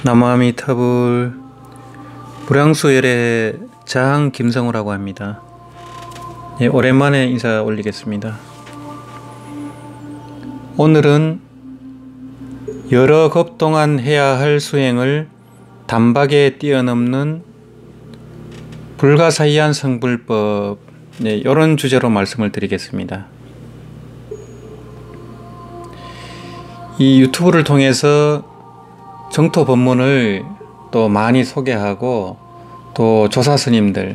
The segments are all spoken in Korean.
나무아미타불. 무량수열의 자항 김성우라고 합니다. 예, 오랜만에 인사 올리겠습니다. 오늘은 여러 겁 동안 해야 할 수행을 단박에 뛰어넘는 불가사의한 성불법, 이런 주제로 말씀을 드리겠습니다. 이 유튜브를 통해서 정토 법문을 또 많이 소개하고, 또 조사 스님들,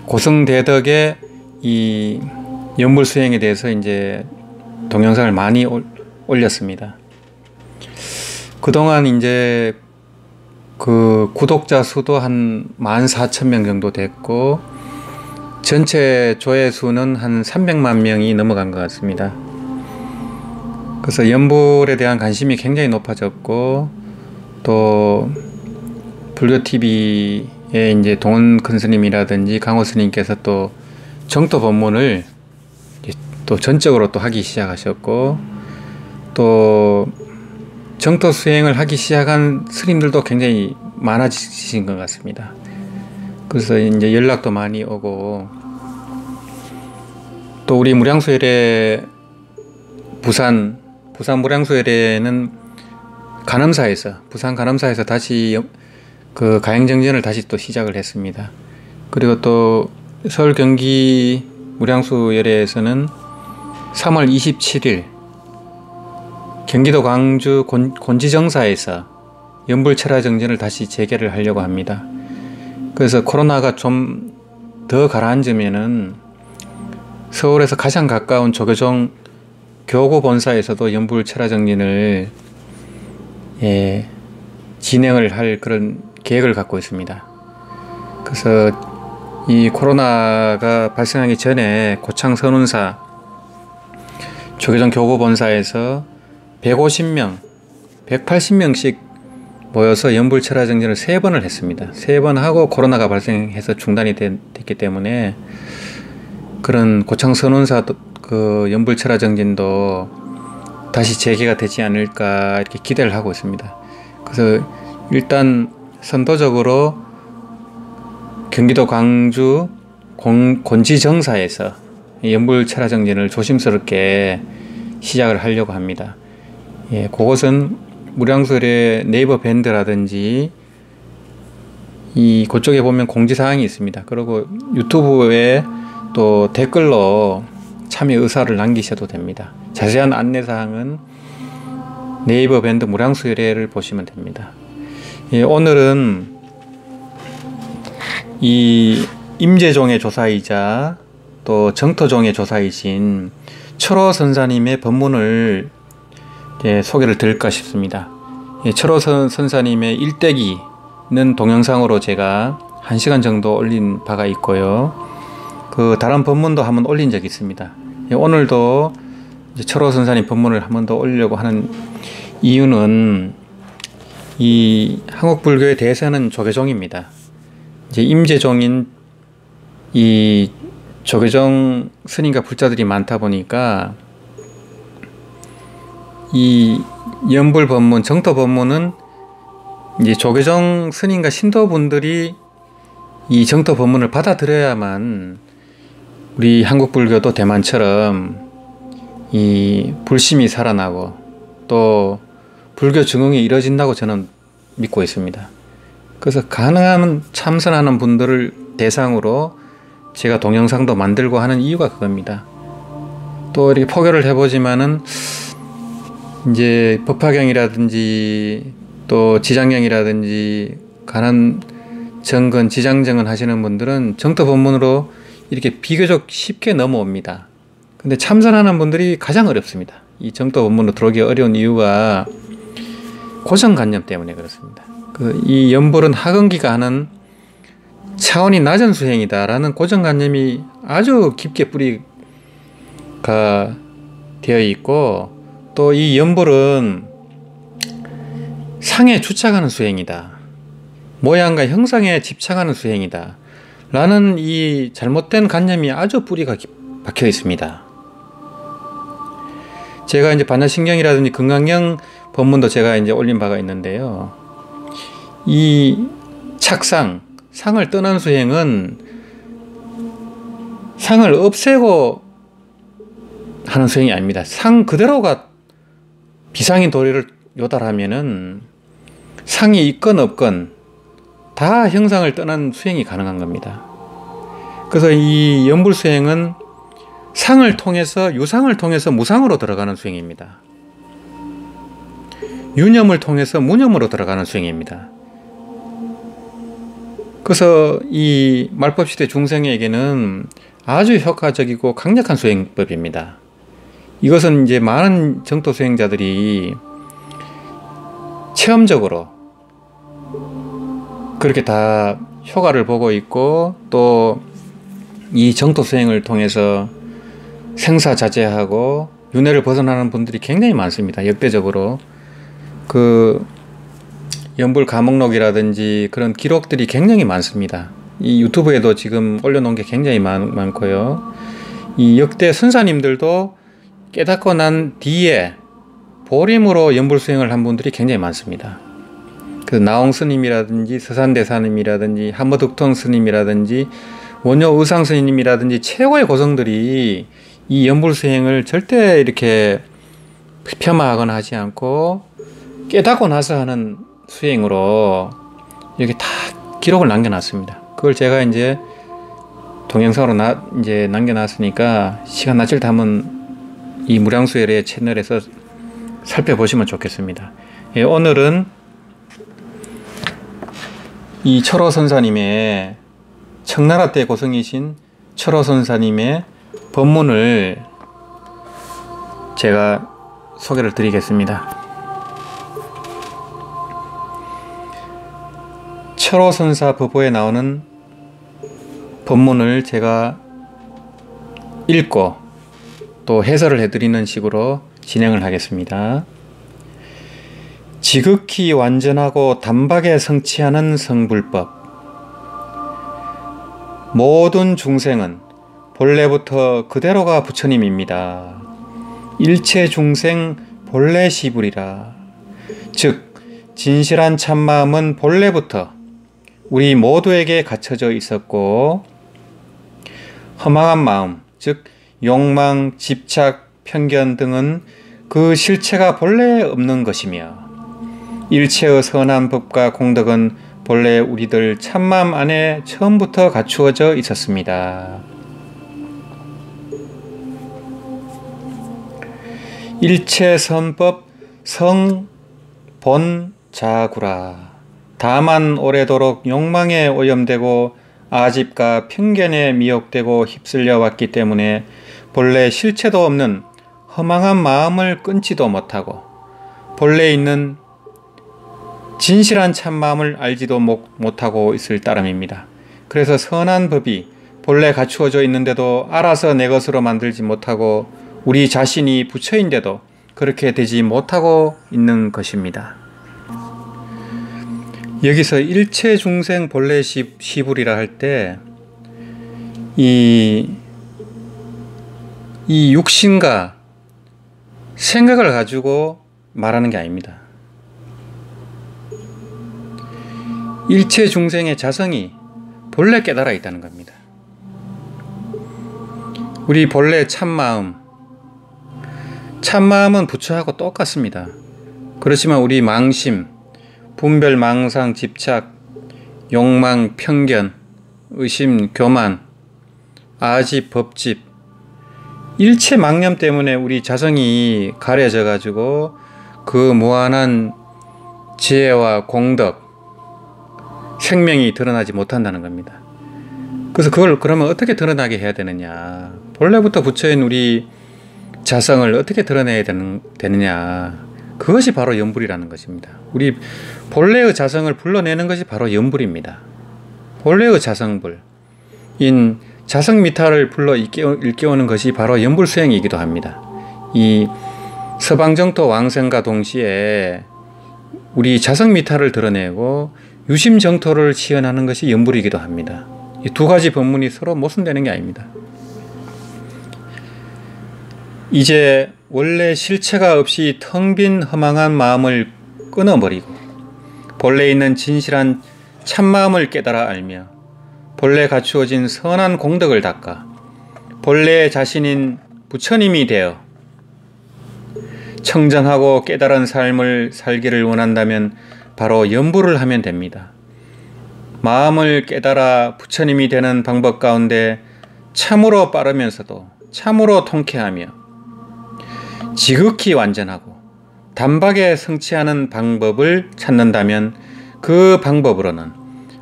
고승대덕의 이 연불 수행에 대해서 이제 동영상을 많이 올렸습니다. 그동안 이제 그 구독자 수도 한 14,000명 정도 됐고, 전체 조회수는 한 300만 명이 넘어간 것 같습니다. 그래서 연불에 대한 관심이 굉장히 높아졌고, 또 불교TV에 이제 동원 큰 스님이라든지 강호 스님께서 또 정토 법문을 또 전적으로 또 하기 시작하셨고, 또 정토 수행을 하기 시작한 스님들도 굉장히 많아지신 것 같습니다. 그래서 이제 연락도 많이 오고, 또 우리 무량수열의 부산 무량수열에는 부산 간암사에서 다시 그 가행정전을 다시 또 시작을 했습니다. 그리고 또 서울 경기 무량수열에서는 3월 27일 경기도 광주 곤지정사에서 연불철화정전을 다시 재개를 하려고 합니다. 그래서 코로나가 좀 더 가라앉으면은 서울에서 가장 가까운 조계종 교구본사에서도 연불철화정전을 진행을 할 그런 계획을 갖고 있습니다. 그래서 이 코로나가 발생하기 전에 고창 선운사 조계종 교구본사에서 150명, 180명씩 모여서 연불철화정전을 3번을 했습니다. 3번 하고 코로나가 발생해서 중단이 됐기 때문에 그런 고창 선운사 그 연불철화정전도 다시 재개가 되지 않을까 이렇게 기대를 하고 있습니다. 그래서 일단 선도적으로 경기도 광주 곤지정사에서 연불철화정전을 조심스럽게 시작을 하려고 합니다. 그것은 무량수열의 네이버 밴드라든지 그쪽에 보면 공지사항이 있습니다. 그리고 유튜브에 또 댓글로 참여 의사를 남기셔도 됩니다. 자세한 안내사항은 네이버 밴드 무량수열회를 보시면 됩니다. 오늘은 이 임재종의 조사이자 또 정토종의 조사이신 철호 선사님의 법문을 소개를 드릴까 싶습니다. 철호 선사님의 일대기는 동영상으로 제가 1시간 정도 올린 바가 있고요. 그 다른 법문도 한번 올린 적이 있습니다. 오늘도 철호 선사님 법문을 한 번 더 올리려고 하는 이유는 이 한국 불교의 대세는 조계종입니다. 이제 임재종인 이 조계종 스님과 불자들이 많다 보니까 이 연불 법문, 정토 법문은 이제 조계종 스님과 신도분들이 이 정토 법문을 받아들여야만 우리 한국 불교도 대만처럼 이 불심이 살아나고 또 불교 증흥이 이뤄진다고 저는 믿고 있습니다. 그래서 가능하면 참선하는 분들을 대상으로 제가 동영상도 만들고 하는 이유가 그겁니다. 또 이렇게 포교를 해보지만은 이제 법화경이라든지 또 지장경이라든지 간한 정근, 지장정은 하시는 분들은 정토 법문으로 이렇게 비교적 쉽게 넘어옵니다. 근데 참선하는 분들이 가장 어렵습니다. 이 정토 법문으로 들어오기 어려운 이유가 고정관념 때문에 그렇습니다. 이 연불은 하근기가 하는 차원이 낮은 수행이다라는 고정관념이 아주 깊게 뿌리가 되어 있고, 또 이 연불은 상에 주착하는 수행이다, 모양과 형상에 집착하는 수행이다 라는 이 잘못된 관념이 아주 뿌리가 박혀 있습니다. 제가 이제 반야신경이라든지 금강경 법문도 제가 이제 올린 바가 있는데요. 이 착상, 상을 떠난 수행은 상을 없애고 하는 수행이 아닙니다. 상 그대로가 비상인 도리를 요달하면은 상이 있건 없건 다 형상을 떠난 수행이 가능한 겁니다. 그래서 이 연불 수행은 상을 통해서, 유상을 통해서 무상으로 들어가는 수행입니다. 유념을 통해서 무념으로 들어가는 수행입니다. 그래서 이 말법시대 중생에게는 아주 효과적이고 강력한 수행법입니다. 이것은 이제 많은 정토 수행자들이 체험적으로 그렇게 다 효과를 보고 있고, 또 이 정토 수행을 통해서 생사자제하고 윤회를 벗어나는 분들이 굉장히 많습니다. 역대적으로 그 연불 가목록이라든지 그런 기록들이 굉장히 많습니다. 이 유튜브에도 지금 올려놓은 게 굉장히 많고요. 이 역대 선사님들도 깨닫고 난 뒤에 보림으로 연불 수행을 한 분들이 굉장히 많습니다. 그 나홍 스님이라든지 서산대사님이라든지 한무득통 스님이라든지 원효 의상 스님이라든지 최고의 고성들이 이 연불 수행을 절대 이렇게 폄하하거나 하지 않고 깨닫고 나서 하는 수행으로 이렇게 다 기록을 남겨놨습니다. 그걸 제가 이제 동영상으로 이제 남겨놨으니까 시간 나실 때 한번 이 무량수열의 채널에서 살펴보시면 좋겠습니다. 예, 오늘은 이 철호 선사님의 청나라 때 고성이신 철호 선사님의 법문을 제가 소개를 드리겠습니다. 철호 선사 법보에 나오는 법문을 제가 읽고 또 해설을 해드리는 식으로 진행을 하겠습니다. 지극히 완전하고 단박에 성취하는 성불법. 모든 중생은 본래부터 그대로가 부처님입니다. 일체 중생 본래 시불이라. 즉 진실한 참마음은 본래부터 우리 모두에게 갖춰져 있었고, 허망한 마음, 즉 욕망, 집착, 편견 등은 그 실체가 본래 없는 것이며, 일체의 선한 법과 공덕은 본래 우리들 참마음 안에 처음부터 갖추어져 있었습니다. 일체 선법 성본자구라. 다만 오래도록 욕망에 오염되고 아집과 편견에 미혹되고 휩쓸려 왔기 때문에 본래 실체도 없는 허망한 마음을 끊지도 못하고 본래 있는 진실한 참마음을 알지도 못하고 있을 따름입니다. 그래서 선한 법이 본래 갖추어져 있는데도 알아서 내 것으로 만들지 못하고 우리 자신이 부처인데도 그렇게 되지 못하고 있는 것입니다. 여기서 일체 중생 본래 시불이라 할 때 이 육신과 생각을 가지고 말하는 게 아닙니다. 일체 중생의 자성이 본래 깨달아 있다는 겁니다. 우리 본래 참마음은 부처하고 똑같습니다. 그렇지만 우리 망심, 분별, 망상, 집착, 욕망, 편견, 의심, 교만, 아집, 법집, 일체 망념 때문에 우리 자성이 가려져 가지고 그 무한한 지혜와 공덕, 생명이 드러나지 못한다는 겁니다. 그래서 그걸 그러면 어떻게 드러나게 해야 되느냐? 본래부터 부처인 우리 자성을 어떻게 드러내야 되느냐? 그것이 바로 연불이라는 것입니다. 우리 본래의 자성을 불러내는 것이 바로 연불입니다. 본래의 자성불, 인 자성미탈을 불러 일깨우는 것이 바로 연불 수행이기도 합니다. 이 서방정토 왕생과 동시에 우리 자성미탈을 드러내고 유심정토를 치현하는 것이 연불이기도 합니다. 이 두 가지 법문이 서로 모순되는 게 아닙니다. 이제 원래 실체가 없이 텅 빈 허망한 마음을 끊어버리고 본래 있는 진실한 참마음을 깨달아 알며 본래 갖추어진 선한 공덕을 닦아 본래 자신인 부처님이 되어 청정하고 깨달은 삶을 살기를 원한다면 바로 염불을 하면 됩니다. 마음을 깨달아 부처님이 되는 방법 가운데 참으로 빠르면서도 참으로 통쾌하며 지극히 완전하고 단박에 성취하는 방법을 찾는다면 그 방법으로는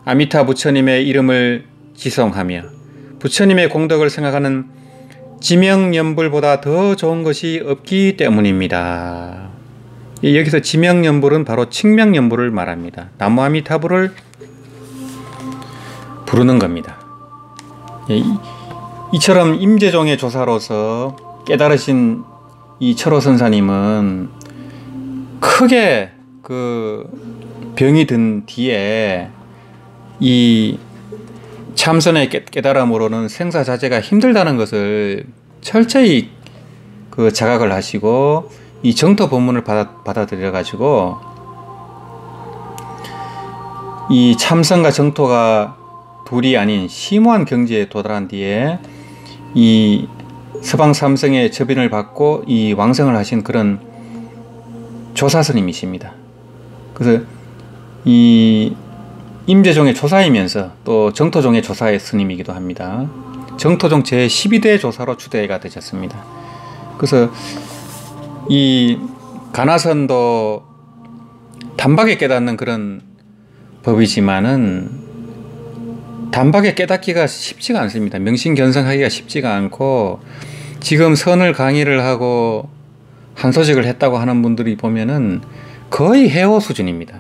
아미타 부처님의 이름을 지송하며 부처님의 공덕을 생각하는 지명연불보다 더 좋은 것이 없기 때문입니다. 여기서 지명연불은 바로 칭명연불을 말합니다. 나무아미타불을 부르는 겁니다. 이처럼 임재종의 조사로서 깨달으신 이 철호선사님은 크게 그 병이 든 뒤에 이 참선의 깨달음으로는 생사자제가 힘들다는 것을 철저히 그 자각을 하시고 이 정토 법문을 받아들여 가지고 이 참선과 정토가 둘이 아닌 심오한 경지에 도달한 뒤에 이 서방 삼성의 접인을 받고 이 왕성을 하신 그런 조사스님이십니다. 그래서 이 임재종의 조사이면서 또 정토종의 조사의 스님이기도 합니다. 정토종 제12대 조사로 추대가 되셨습니다. 그래서 이 가나선도 단박에 깨닫는 그런 법이지만은 단박에 깨닫기가 쉽지가 않습니다. 명심견성하기가 쉽지가 않고 지금 선을 강의를 하고 한 소식을 했다고 하는 분들이 보면은 거의 해오 수준입니다.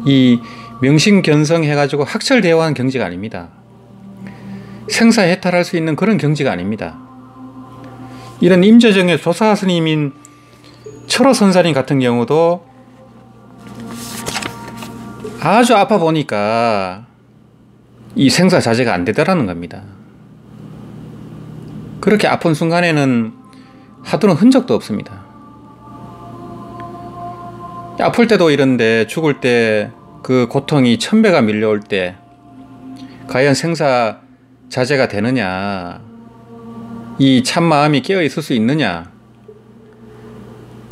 이 명심견성 해가지고 학철대오한 경지가 아닙니다. 생사해탈할 수 있는 그런 경지가 아닙니다. 이런 임재정의 조사스님인 철호선사님 같은 경우도 아주 아파 보니까 이 생사자제가 안 되더라는 겁니다. 그렇게 아픈 순간에는 하두는 흔적도 없습니다. 아플 때도 이런데 죽을 때 그 고통이 1000배가 밀려올 때 과연 생사자제가 되느냐, 이 참마음이 깨어있을 수 있느냐,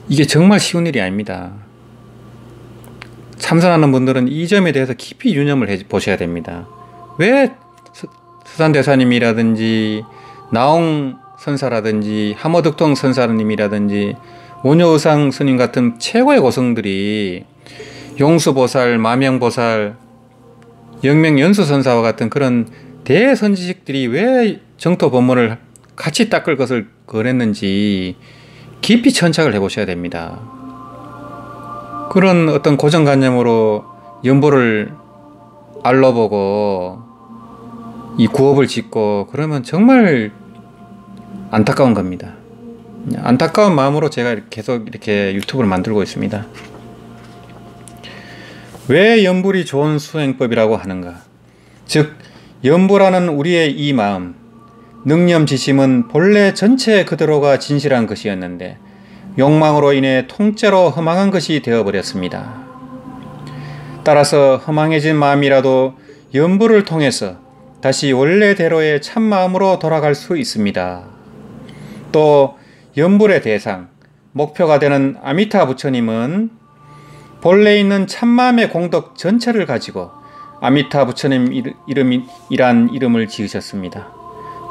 이게 정말 쉬운 일이 아닙니다. 참선하는 분들은 이 점에 대해서 깊이 유념을 해보셔야 됩니다. 왜 서산대사님이라든지 나홍 선사라든지 하모득통 선사님이라든지 원효의상 스님 같은 최고의 고성들이 용수보살, 마명보살, 영명연수선사와 같은 그런 대선지식들이 왜 정토 법문을 같이 닦을 것을 권했는지 깊이 천착을 해보셔야 됩니다. 그런 어떤 고정관념으로 연보를 알러보고 이 구업을 짓고 그러면 정말 안타까운 겁니다. 안타까운 마음으로 제가 계속 이렇게 유튜브를 만들고 있습니다. 왜 연불이 좋은 수행법이라고 하는가? 즉 연불하는 우리의 이 마음, 능념지심은 본래 전체 그대로가 진실한 것이었는데 욕망으로 인해 통째로 허망한 것이 되어버렸습니다. 따라서 허망해진 마음이라도 연불을 통해서 다시 원래대로의 참마음으로 돌아갈 수 있습니다. 또 연불의 대상, 목표가 되는 아미타 부처님은 본래 있는 참마음의 공덕 전체를 가지고 아미타 부처님 이란 이름을 지으셨습니다.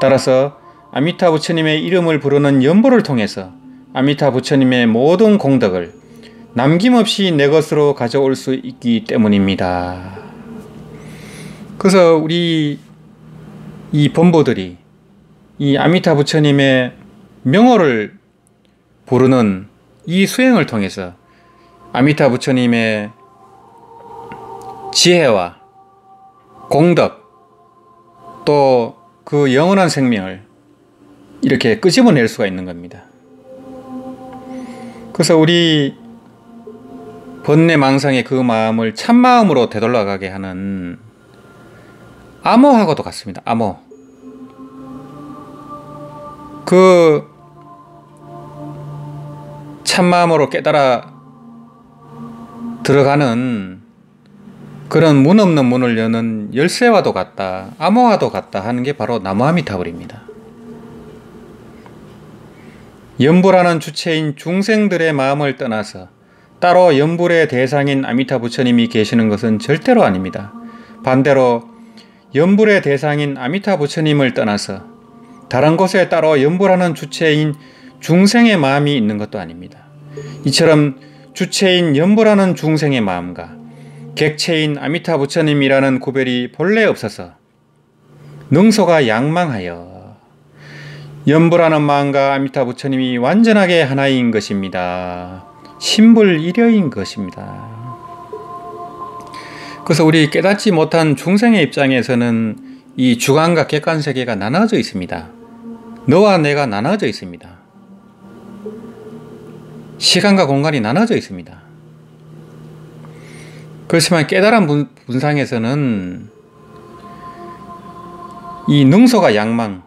따라서 아미타 부처님의 이름을 부르는 연보를 통해서 아미타 부처님의 모든 공덕을 남김없이 내 것으로 가져올 수 있기 때문입니다. 그래서 우리 이 본보들이 이 아미타 부처님의 명호를 부르는 이 수행을 통해서 아미타 부처님의 지혜와 공덕 또 그 영원한 생명을 이렇게 끄집어낼 수가 있는 겁니다. 그래서 우리 번뇌망상의 그 마음을 참마음으로 되돌아가게 하는 암호하고도 같습니다. 암호. 그 참마음으로 깨달아 들어가는 그런 문 없는 문을 여는 열쇠와도 같다, 암호와도 같다 하는 게 바로 나무아미타불입니다. 연불하는 주체인 중생들의 마음을 떠나서 따로 연불의 대상인 아미타 부처님이 계시는 것은 절대로 아닙니다. 반대로 연불의 대상인 아미타 부처님을 떠나서 다른 곳에 따로 연불하는 주체인 중생의 마음이 있는 것도 아닙니다. 이처럼 주체인 연불하는 중생의 마음과 객체인 아미타 부처님이라는 구별이 본래 없어서 능소가 양망하여 연불하는 마음과 아미타 부처님이 완전하게 하나인 것입니다. 신불일여인 것입니다. 그래서 우리 깨닫지 못한 중생의 입장에서는 이 주관과 객관 세계가 나눠져 있습니다. 너와 내가 나눠져 있습니다. 시간과 공간이 나눠져 있습니다. 그렇지만 깨달은 분상에서는 이 능소가 양망,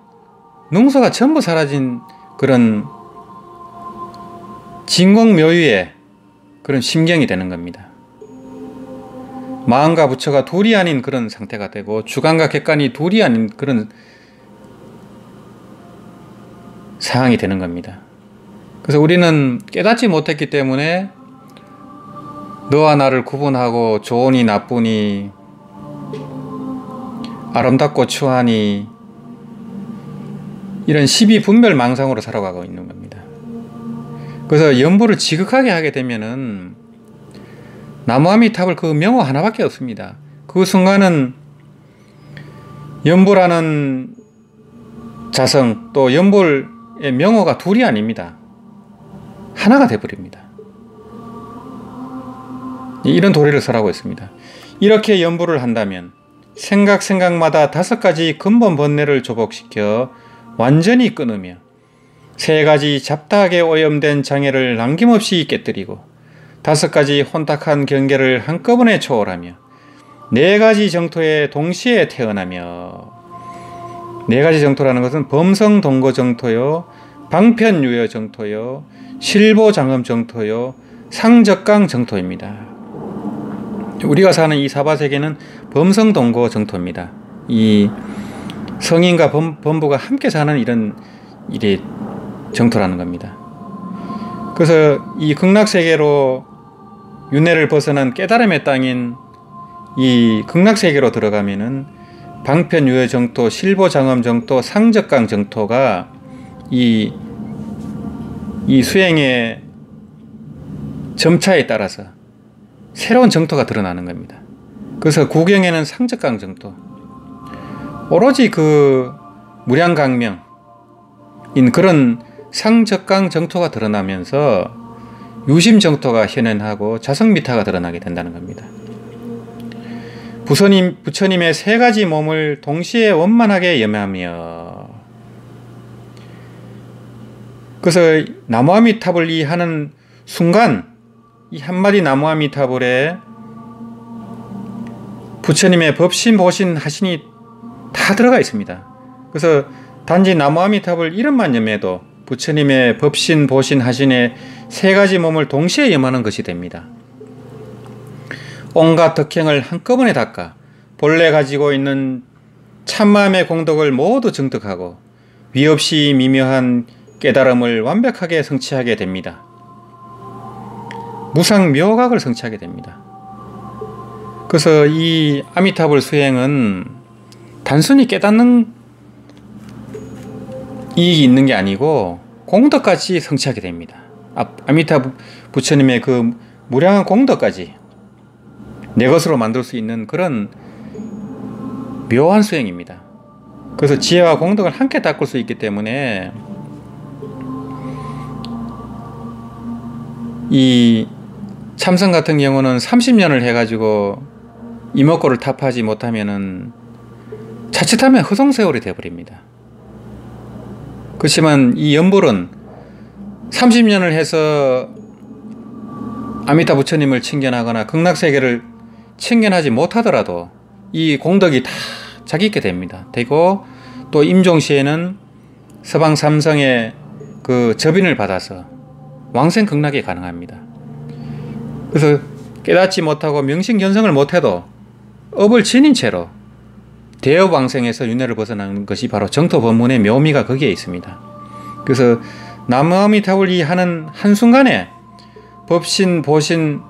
능소가 전부 사라진 그런 진공묘유의 그런 심경이 되는 겁니다. 마음과 부처가 둘이 아닌 그런 상태가 되고 주관과 객관이 둘이 아닌 그런 상황이 되는 겁니다. 그래서 우리는 깨닫지 못했기 때문에 너와 나를 구분하고 좋으니 나쁘니 아름답고 추하니 이런 시비분별망상으로 살아가고 있는 겁니다. 그래서 연불을 지극하게 하게 되면은 나무아미타불 그 명호 하나밖에 없습니다. 그 순간은 연불하는 자성 또 연불의 명호가 둘이 아닙니다. 하나가 되어버립니다. 이런 도리를 설하고 있습니다. 이렇게 연불을 한다면 생각마다 5가지 근본 번뇌를 조복시켜 완전히 끊으며 3가지 잡다하게 오염된 장애를 남김없이 깨뜨리고 5가지 혼탁한 경계를 한꺼번에 초월하며 4가지 정토에 동시에 태어나며 4가지 정토라는 것은 범성동거 정토요, 방편유여 정토요, 실보장엄 정토요, 상적강 정토입니다. 우리가 사는 이 사바세계는 범성동거 정토입니다. 이 성인과 범부가 함께 사는 이런 일이 정토라는 겁니다. 그래서 이 극락세계로 윤회를 벗어난 깨달음의 땅인 이 극락세계로 들어가면은 방편유여 정토, 실보장엄 정토, 상적강 정토가 이 수행의 점차에 따라서 새로운 정토가 드러나는 겁니다. 그래서 구경에는 상적강 정토, 오로지 그 무량강명인 그런 상적강 정토가 드러나면서 유심 정토가 현현하고 자성미타가 드러나게 된다는 겁니다. 부처님의 3가지 몸을 동시에 원만하게 염하며, 그래서 나무아미타불 이 하는 순간 이 한마디 나무아미타불에 부처님의 법신, 보신, 하신이 다 들어가 있습니다. 그래서 단지 나무아미타불 이름만 염해도 부처님의 법신, 보신, 하신의 3가지 몸을 동시에 염하는 것이 됩니다. 온갖 덕행을 한꺼번에 닦아 본래 가지고 있는 참마음의 공덕을 모두 증득하고 위없이 미묘한 깨달음을 완벽하게 성취하게 됩니다. 무상묘각을 성취하게 됩니다. 그래서 이 아미타불 수행은 단순히 깨닫는 이익이 있는 게 아니고 공덕까지 성취하게 됩니다. 아미타 부처님의 그 무량한 공덕까지 내 것으로 만들 수 있는 그런 묘한 수행입니다. 그래서 지혜와 공덕을 함께 닦을 수 있기 때문에 이 참선 같은 경우는 30년을 해가지고 이목고를 탑하지 못하면은 자칫하면 허송세월이 되어버립니다. 그렇지만 이 연불은 30년을 해서 아미타 부처님을 칭견하거나 극락세계를 칭견하지 못하더라도 이 공덕이 다 자기 있게 됩니다. 되고 또 임종시에는 서방 삼성의 그 접인을 받아서 왕생 극락이 가능합니다. 그래서 깨닫지 못하고 명심견성을 못해도 업을 지닌 채로 대업왕생에서 윤회를 벗어나는 것이 바로 정토법문의 묘미가 거기에 있습니다. 그래서 남아미타불이 하는 한순간에 법신, 보신,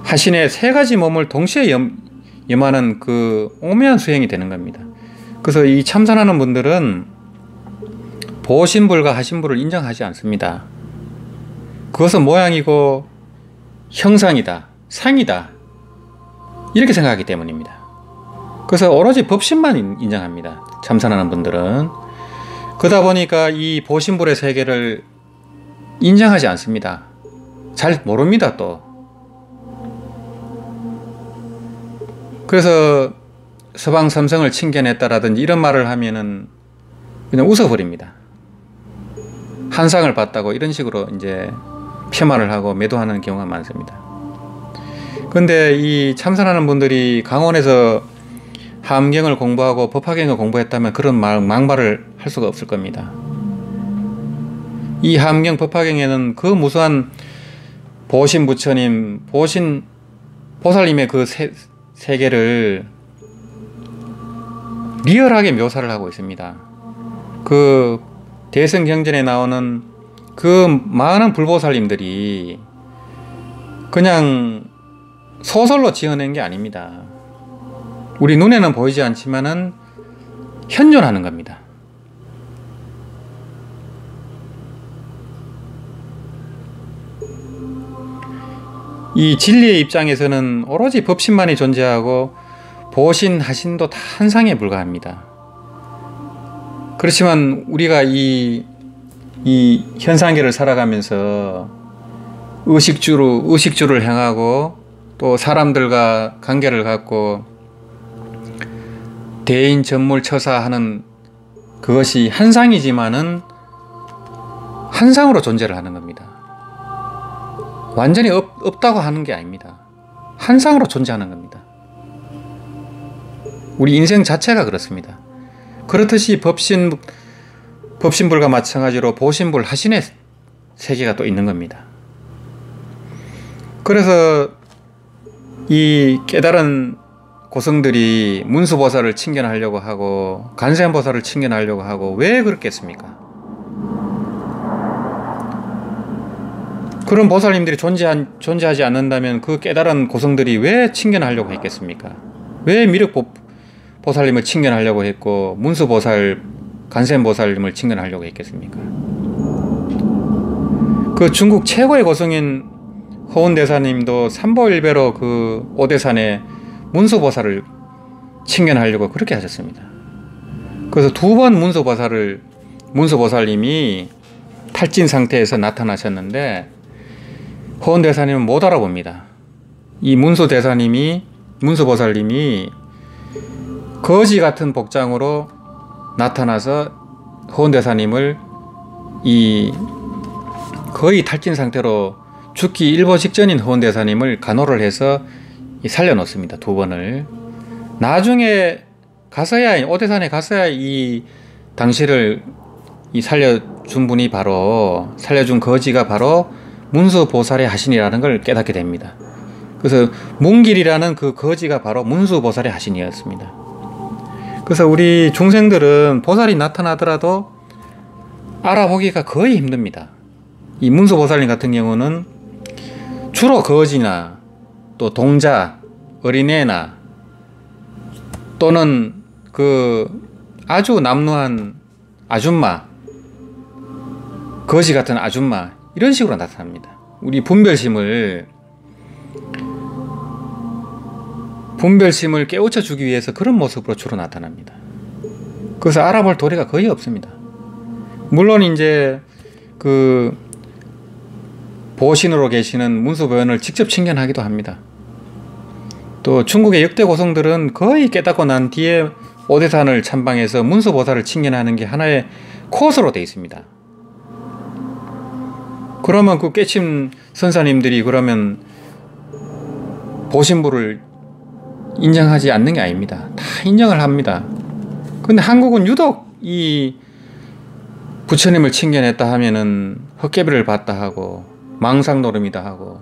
하신의 세 가지 몸을 동시에 염하는 그 오묘한 수행이 되는 겁니다. 그래서 이 참선하는 분들은 보신불과 하신불을 인정하지 않습니다. 그것은 모양이고 형상이다, 상이다, 이렇게 생각하기 때문입니다. 그래서 오로지 법신만 인정합니다. 참선하는 분들은. 그러다 보니까 이 보신불의 세계를 인정하지 않습니다. 잘 모릅니다, 또. 그래서 서방 삼성을 칭견했다라든지 이런 말을 하면은 그냥 웃어버립니다. 한상을 봤다고 이런 식으로 이제 폄하를 하고 매도하는 경우가 많습니다. 근데 이 참선하는 분들이 강원에서 함경을 공부하고 법화경을 공부했다면 그런 막말을 할 수가 없을 겁니다. 이 함경 법화경에는 그 무수한 보신 부처님, 보신 보살님의 그 세계를 리얼하게 묘사를 하고 있습니다. 그 대승경전에 나오는 그 많은 불보살님들이 그냥 소설로 지어낸 게 아닙니다. 우리 눈에는 보이지 않지만은 현존하는 겁니다. 이 진리의 입장에서는 오로지 법신만이 존재하고 보신, 하신도 다 한상에 불과합니다. 그렇지만 우리가 이 현상계를 살아가면서 의식주를 행하고 또 사람들과 관계를 갖고 대인, 전물, 처사하는 그것이 한상이지만은 한상으로 존재를 하는 겁니다. 완전히 없다고 하는 게 아닙니다. 한상으로 존재하는 겁니다. 우리 인생 자체가 그렇습니다. 그렇듯이 법신불과 마찬가지로 보신불, 하신의 세계가 또 있는 겁니다. 그래서 이 깨달은 고성들이 문수보살을 칭견하려고 하고 간센보살을 칭견하려고 하고 왜 그렇겠습니까? 그런 보살님들이 존재하지 않는다면 그 깨달은 고성들이 왜 칭견하려고 했겠습니까? 왜 미륵보살님을 칭견하려고 했고 문수보살, 간센보살님을 칭견하려고 했겠습니까? 그 중국 최고의 고성인 허운대사님도 삼보일배로 그 오대산에 문수보살을 칭견하려고 그렇게 하셨습니다. 그래서 두 번 문수보살님이 탈진 상태에서 나타나셨는데 허운대사님은 못 알아봅니다. 이 문수보살님이 거지 같은 복장으로 나타나서 허운대사님을 거의 탈진 상태로 죽기 일보 직전인 허운대사님을 간호를 해서 살려놓습니다. 두 번을. 나중에 가서야, 오대산에 가서야 이 당시를 살려준 분이 살려준 거지가 바로 문수보살의 하신이라는 걸 깨닫게 됩니다. 그래서 문길이라는 그 거지가 바로 문수보살의 하신이었습니다. 그래서 우리 중생들은 보살이 나타나더라도 알아보기가 거의 힘듭니다. 이 문수보살님 같은 경우는 주로 거지나 또 동자, 어린애나 또는 그 아주 남루한 아줌마, 거지 같은 아줌마, 이런 식으로 나타납니다. 우리 분별심을 깨우쳐 주기 위해서 그런 모습으로 주로 나타납니다. 그래서 알아볼 도리가 거의 없습니다. 물론 이제 그 보신으로 계시는 문수보현을 직접 칭견하기도 합니다. 또 중국의 역대 고성들은 거의 깨닫고 난 뒤에 오대산을 참방해서 문수보살을 칭견하는 게 하나의 코스로 되어 있습니다. 그러면 그 깨침 선사님들이 그러면 보신부를 인정하지 않는 게 아닙니다. 다 인정을 합니다. 근데 한국은 유독 이 부처님을 칭견했다 하면은 헛개비를 봤다 하고 망상노름이다 하고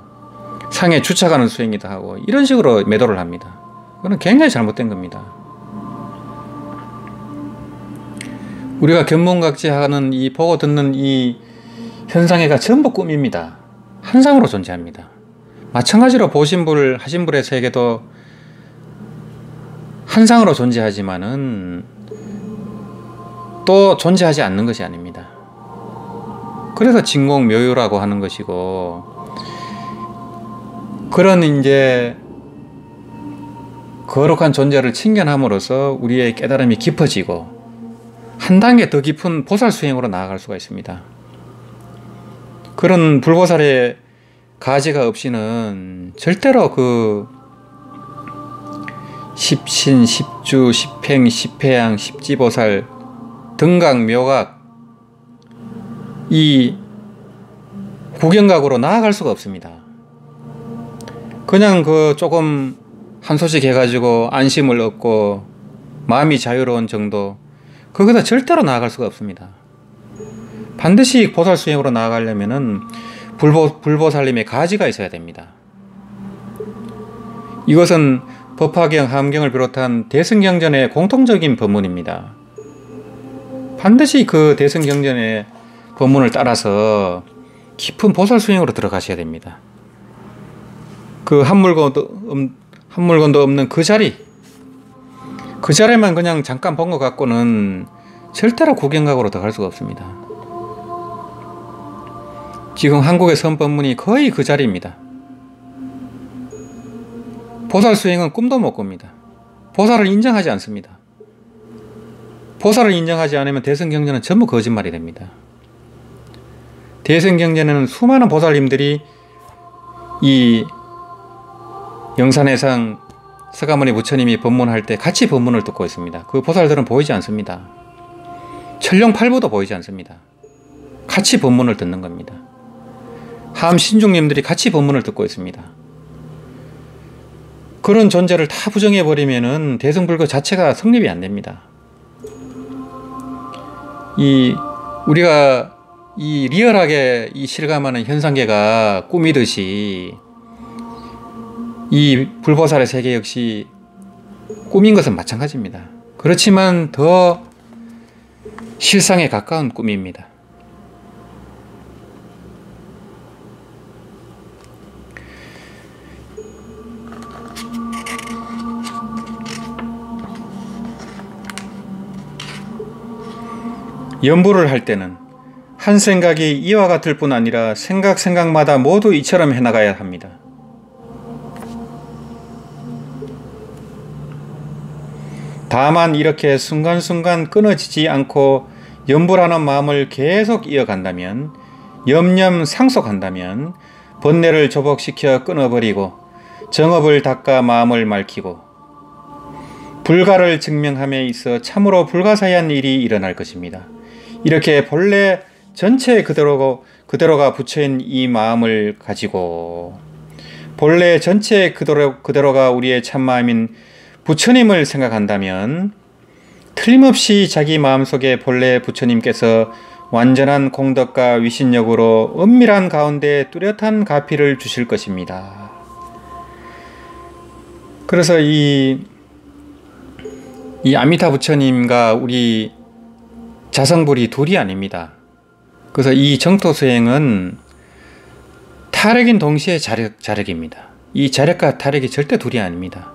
상에 주착하는 수행이다 하고 이런 식으로 매도를 합니다. 그건 굉장히 잘못된 겁니다. 우리가 견문각지하는 이 보고 듣는 이 현상회가 전부 꿈입니다. 환상으로 존재합니다. 마찬가지로 보신불, 하신불의 세계도 환상으로 존재하지만은 또 존재하지 않는 것이 아닙니다. 그래서 진공묘유라고 하는 것이고, 그런 이제 거룩한 존재를 칭견함으로써 우리의 깨달음이 깊어지고 한 단계 더 깊은 보살 수행으로 나아갈 수가 있습니다. 그런 불보살의 가지가 없이는 절대로 그 십신, 십주, 십행, 십회양, 십지보살, 등각, 묘각 이 구경각으로 나아갈 수가 없습니다. 그냥 그 조금 한 소식 해가지고 안심을 얻고 마음이 자유로운 정도, 거기다 절대로 나아갈 수가 없습니다. 반드시 보살 수행으로 나아가려면은 불보살님의 가지가 있어야 됩니다. 이것은 법화경, 함경을 비롯한 대승경전의 공통적인 법문입니다. 반드시 그 대승경전의 법문을 따라서 깊은 보살 수행으로 들어가셔야 됩니다. 그 한 물건도 없는 그 자리만 그냥 잠깐 본 것 갖고는 절대로 구경각으로 들어갈 수가 없습니다. 지금 한국의 선법문이 거의 그 자리입니다. 보살 수행은 꿈도 못 꿉니다. 보살을 인정하지 않습니다. 보살을 인정하지 않으면 대승경전은 전부 거짓말이 됩니다. 대승경전에는 수많은 보살님들이 이 영산해상 서가모니 부처님이 법문할 때 같이 법문을 듣고 있습니다. 그 보살들은 보이지 않습니다. 천룡팔부도 보이지 않습니다. 같이 법문을 듣는 겁니다. 함신중님들이 같이 법문을 듣고 있습니다. 그런 존재를 다 부정해버리면은 대승불교 자체가 성립이 안 됩니다. 우리가 리얼하게 실감하는 현상계가 꿈이듯이 이 불보살의 세계 역시 꿈인 것은 마찬가지입니다. 그렇지만 더 실상에 가까운 꿈입니다. 연부를 할 때는 한 생각이 이와 같을 뿐 아니라 생각마다 모두 이처럼 해나가야 합니다. 다만 이렇게 순간순간 끊어지지 않고 염불하는 마음을 계속 이어간다면, 염념상속한다면 번뇌를 조복시켜 끊어버리고 정업을 닦아 마음을 맑히고 불가를 증명함에 있어 참으로 불가사의한 일이 일어날 것입니다. 이렇게 본래 전체 그대로가 부처인 이 마음을 가지고 본래 전체 그대로가 우리의 참마음인 부처님을 생각한다면 틀림없이 자기 마음속에 본래 부처님께서 완전한 공덕과 위신력으로 은밀한 가운데 뚜렷한 가피를 주실 것입니다. 그래서 이 아미타 부처님과 우리 자성불이 둘이 아닙니다. 그래서 이 정토수행은 타력인 동시에 자력입니다. 이 자력과 타력이 절대 둘이 아닙니다.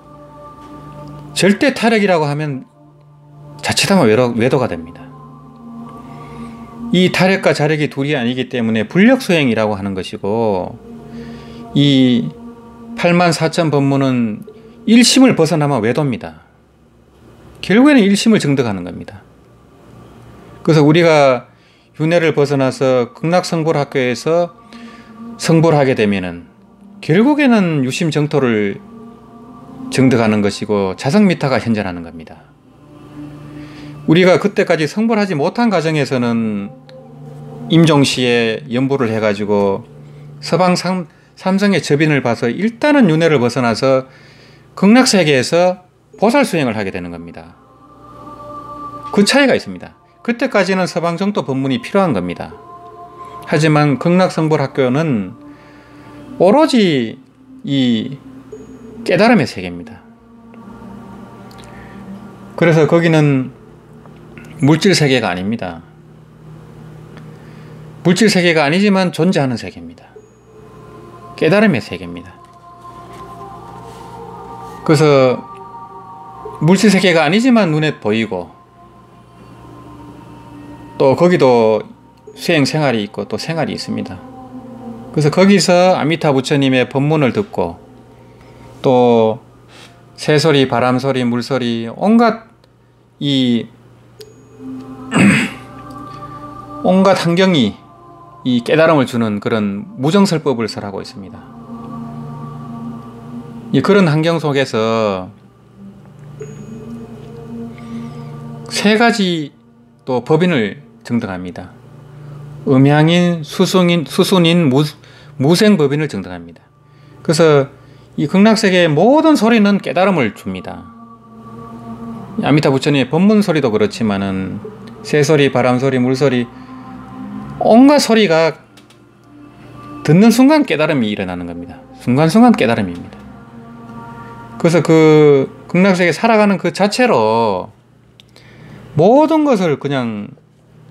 절대 타력이라고 하면 자칫하면 외도가 됩니다. 이 타력과 자력이 둘이 아니기 때문에 불력수행이라고 하는 것이고, 이 84,000 법문은 일심을 벗어나면 외도입니다. 결국에는 일심을 정득하는 겁니다. 그래서 우리가 윤회를 벗어나서 극락성불학교에서 성불하게 되면은 결국에는 유심정토를 정득하는 것이고 자성미타가 현존하는 겁니다. 우리가 그때까지 성불하지 못한 과정에서는 임종시에 연부를 해가지고 서방 삼성의 접인을 봐서 일단은 윤회를 벗어나서 극락세계에서 보살수행을 하게 되는 겁니다. 그 차이가 있습니다. 그때까지는 서방정토 법문이 필요한 겁니다. 하지만 극락성불학교는 오로지 이 깨달음의 세계입니다. 그래서 거기는 물질 세계가 아닙니다. 물질 세계가 아니지만 존재하는 세계입니다. 깨달음의 세계입니다. 그래서 물질 세계가 아니지만 눈에 보이고, 또 거기도 수행 생활이 있고 또 생활이 있습니다. 그래서 거기서 아미타 부처님의 법문을 듣고, 또 새소리, 바람소리, 물소리, 온갖 온갖 환경이 이 깨달음을 주는 그런 무정설법을 설하고 있습니다. 그런 환경 속에서 세 가지 또 법인을 증득합니다. 음향인, 수순인, 무생법인을 증득합니다. 그래서 이 극락세계의 모든 소리는 깨달음을 줍니다. 아미타 부처님의 법문 소리도 그렇지만은 새소리, 바람소리, 물소리, 온갖 소리가 듣는 순간 깨달음이 일어나는 겁니다. 순간순간 깨달음입니다. 그래서 그 극락세계에 살아가는 그 자체로 모든 것을 그냥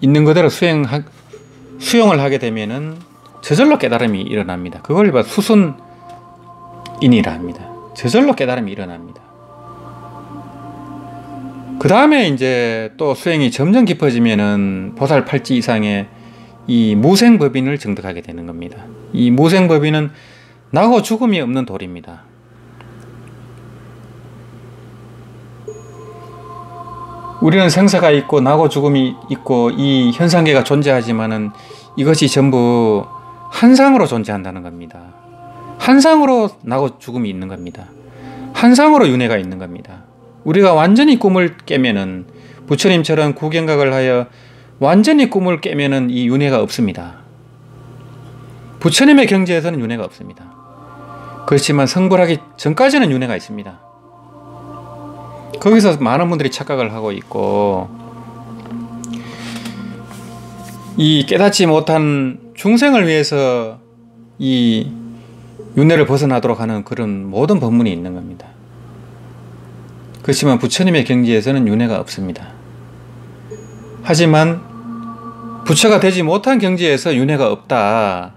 있는 그대로 수용을 하게 되면은 저절로 깨달음이 일어납니다. 그걸 수순인이라 합니다. 저절로 깨달음이 일어납니다. 그 다음에 이제 또 수행이 점점 깊어지면은 보살 8지 이상의 이 무생법인을 증득하게 되는 겁니다. 이 무생법인은 나고 죽음이 없는 도리입니다. 우리는 생사가 있고 나고 죽음이 있고 이 현상계가 존재하지만은 이것이 전부 한상으로 존재한다는 겁니다. 한상으로 나고 죽음이 있는 겁니다. 한상으로 윤회가 있는 겁니다. 우리가 완전히 꿈을 깨면은, 부처님처럼 구경각을 하여 완전히 꿈을 깨면은 이 윤회가 없습니다. 부처님의 경지에서는 윤회가 없습니다. 그렇지만 성불하기 전까지는 윤회가 있습니다. 거기서 많은 분들이 착각을 하고 있고, 이 깨닫지 못한 중생을 위해서 이 윤회를 벗어나도록 하는 그런 모든 법문이 있는 겁니다. 그렇지만 부처님의 경지에서는 윤회가 없습니다. 하지만 부처가 되지 못한 경지에서 윤회가 없다,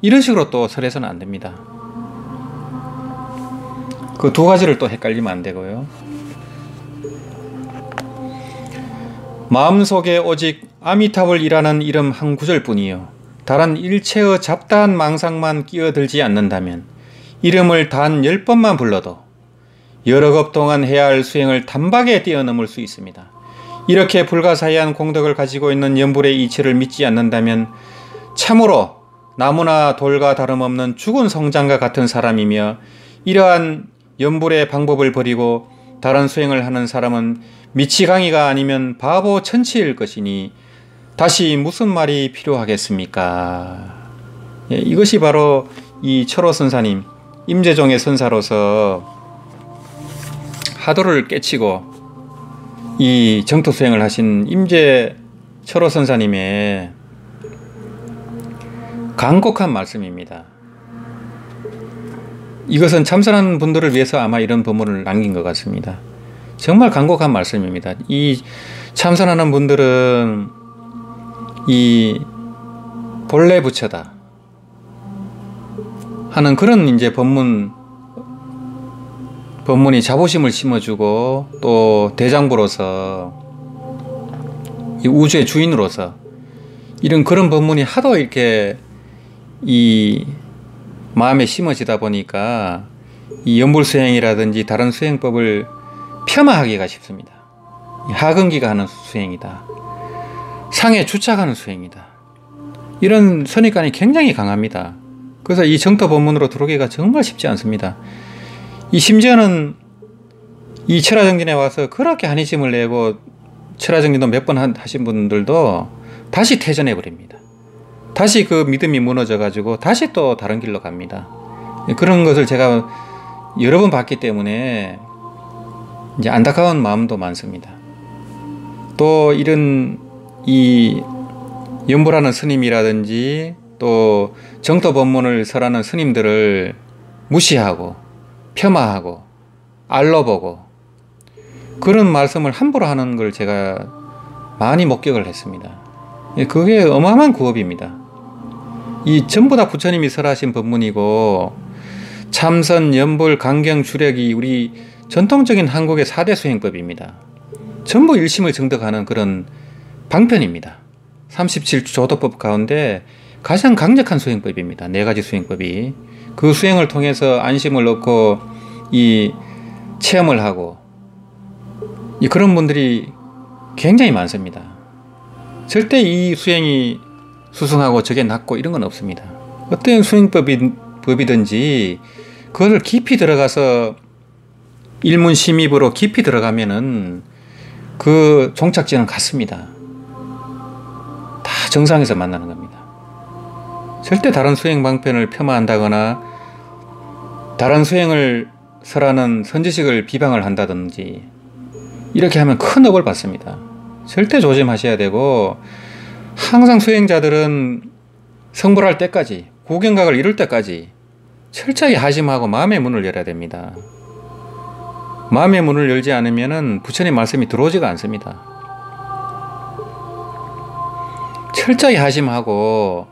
이런 식으로 또 설해서는 안 됩니다. 그 두 가지를 또 헷갈리면 안 되고요. 마음속에 오직 아미타불 이라는 이름 한 구절뿐이요, 다른 일체의 잡다한 망상만 끼어들지 않는다면 이름을 단 10번만 불러도 여러 겁 동안 해야 할 수행을 단박에 뛰어넘을 수 있습니다. 이렇게 불가사의한 공덕을 가지고 있는 연불의 이치를 믿지 않는다면 참으로 나무나 돌과 다름없는 죽은 성장과 같은 사람이며, 이러한 연불의 방법을 버리고 다른 수행을 하는 사람은 미치광이가 아니면 바보 천치일 것이니 다시 무슨 말이 필요하겠습니까? 이것이 바로 이 철호 선사님, 임재종의 선사로서 하도를 깨치고 이 정토 수행을 하신 임재 철호 선사님의 간곡한 말씀입니다. 이것은 참선하는 분들을 위해서 아마 이런 법문을 남긴 것 같습니다. 정말 간곡한 말씀입니다. 이 참선하는 분들은 이 본래 부처다 하는 그런 이제 법문이 자부심을 심어주고, 또 대장부로서 이 우주의 주인으로서 이런 그런 법문이 하도 이렇게 이 마음에 심어지다 보니까 이 연불 수행이라든지 다른 수행법을 폄하하기가 쉽습니다. 하근기가 하는 수행이다, 상에 주착하는 수행이다, 이런 선입관이 굉장히 강합니다. 그래서 이 정토 법문으로 들어오기가 정말 쉽지 않습니다. 이 심지어는 이 철화정진에 와서 그렇게 한이심을 내고 철화정진도 몇 번 하신 분들도 다시 퇴전해 버립니다. 다시 그 믿음이 무너져 가지고 다시 또 다른 길로 갑니다. 그런 것을 제가 여러 번 봤기 때문에 이제 안타까운 마음도 많습니다. 또 이런 이 연불하는 스님이라든지 또 정토 법문을 설하는 스님들을 무시하고 폄하하고 알로보고 그런 말씀을 함부로 하는 걸 제가 많이 목격을 했습니다. 그게 어마어마한 구업입니다. 이 전부 다 부처님이 설하신 법문이고 참선, 연불, 강경, 주력이 우리 전통적인 한국의 4대 수행법입니다. 전부 일심을 정득하는 그런 방편입니다. 37조도법 가운데 가장 강력한 수행법입니다. 4가지 수행법이. 그 수행을 통해서 안심을 얻고 이 체험을 하고 그런 분들이 굉장히 많습니다. 절대 이 수행이 수승하고 저게 낫고 이런 건 없습니다. 어떤 수행법이든지 그것을 깊이 들어가서 일문심입으로 깊이 들어가면은 그 종착지는 같습니다. 다 정상에서 만나는 겁니다. 절대 다른 수행 방편을 폄하한다거나 다른 수행을 설하는 선지식을 비방을 한다든지 이렇게 하면 큰 업을 받습니다. 절대 조심하셔야 되고 항상 수행자들은 성불할 때까지 고경각을 이룰 때까지 철저히 하심하고 마음의 문을 열어야 됩니다. 마음의 문을 열지 않으면 부처님 말씀이 들어오지가 않습니다. 철저히 하심하고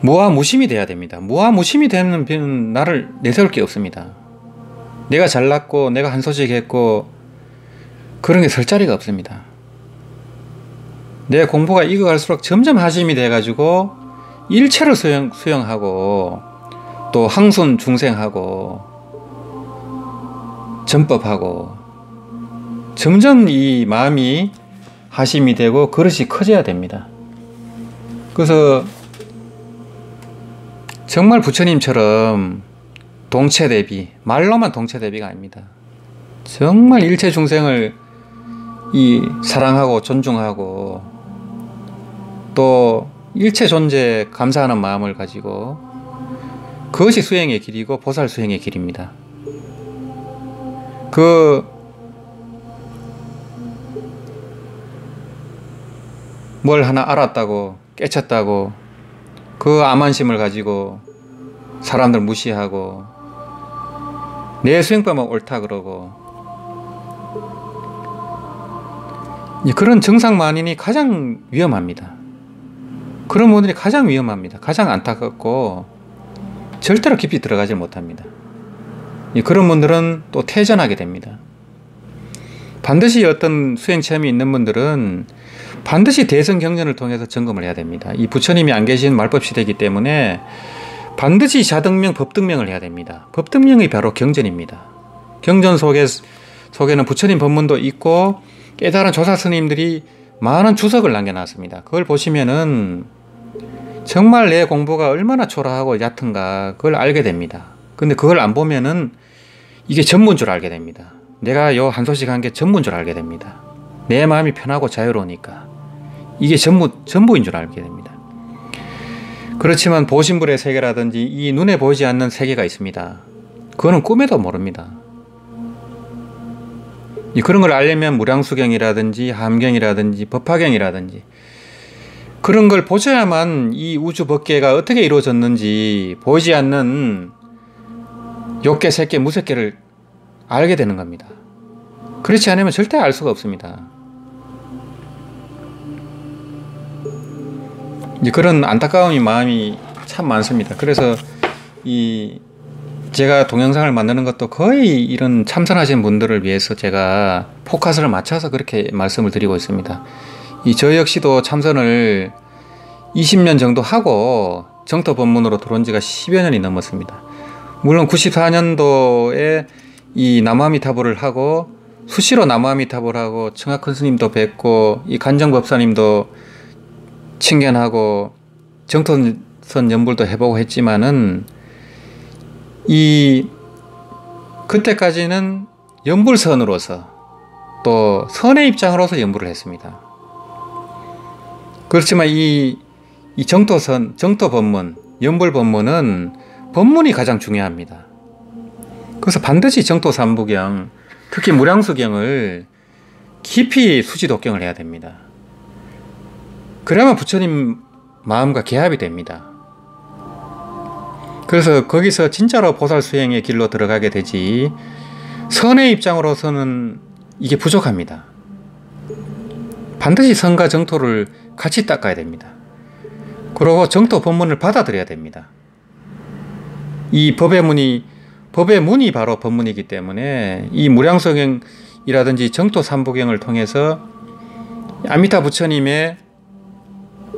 무아무심이 돼야 됩니다. 무아무심이 되는 나를 내세울 게 없습니다. 내가 잘났고 내가 한 소식 했고 그런 게 설 자리가 없습니다. 내 공부가 익어갈수록 점점 하심이 돼가지고 일체를 수용하고 또 항순 중생하고 전법하고 점점 이 마음이 하심이 되고 그릇이 커져야 됩니다. 그래서 정말 부처님처럼 동체대비, 말로만 동체대비가 아닙니다. 정말 일체 중생을 사랑하고 존중하고 또 일체 존재에 감사하는 마음을 가지고 그것이 수행의 길이고 보살 수행의 길입니다. 뭘 하나 알았다고 깨쳤다고 그 암만심을 가지고 사람들 무시하고 내 수행법만 옳다 그러고 그런 정상만인이 가장 위험합니다. 그런 분들이 가장 위험합니다. 가장 안타깝고 절대로 깊이 들어가지 못합니다. 그런 분들은 또 퇴전하게 됩니다. 반드시 어떤 수행 체험이 있는 분들은 반드시 대선 경전을 통해서 점검을 해야 됩니다. 이 부처님이 안 계신 말법 시대이기 때문에 반드시 자등명, 법등명을 해야 됩니다. 법등명이 바로 경전입니다. 경전 속에는 부처님 법문도 있고 깨달은 조사 스님들이 많은 주석을 남겨놨습니다. 그걸 보시면은 정말 내 공부가 얼마나 초라하고 얕은가 그걸 알게 됩니다. 근데 그걸 안 보면은 이게 전부인 줄 알게 됩니다. 내가 요 한 소식 한 게 전부인 줄 알게 됩니다. 내 마음이 편하고 자유로우니까 이게 전부인 줄 알게 됩니다. 그렇지만 보신불의 세계라든지 이 눈에 보이지 않는 세계가 있습니다. 그거는 꿈에도 모릅니다. 그런 걸 알려면 무량수경이라든지 함경이라든지 법화경이라든지 그런 걸 보셔야만 이 우주 법계가 어떻게 이루어졌는지 보이지 않는 욕계, 색계, 무색계를 알게 되는 겁니다. 그렇지 않으면 절대 알 수가 없습니다. 그런 안타까운 마음이 참 많습니다. 그래서 제가 동영상을 만드는 것도 거의 이런 참선하신 분들을 위해서 제가 포커스를 맞춰서 그렇게 말씀을 드리고 있습니다. 저 역시도 참선을 20년 정도 하고 정토 법문으로 들어온 지가 10여 년이 넘었습니다. 물론 94년도에 이 남아미타불을 하고 수시로 남아미타불을 하고 청하큰 스님도 뵙고 이 간정법사님도 친견하고 정토선 연불도 해보고 했지만은 그때까지는 연불선으로서 또 선의 입장으로서 연불을 했습니다. 그렇지만 이 정토 법문, 연불 법문은 법문이 가장 중요합니다. 그래서 반드시 정토 삼부경, 특히 무량수경을 깊이 수지독경을 해야 됩니다. 그래야만 부처님 마음과 개합이 됩니다. 그래서 거기서 진짜로 보살 수행의 길로 들어가게 되지 선의 입장으로서는 이게 부족합니다. 반드시 성과 정토를 같이 닦아야 됩니다. 그리고 정토 법문을 받아들여야 됩니다. 이 법의 문이 바로 법문이기 때문에 이 무량소경이라든지 정토 삼부경을 통해서 아미타 부처님의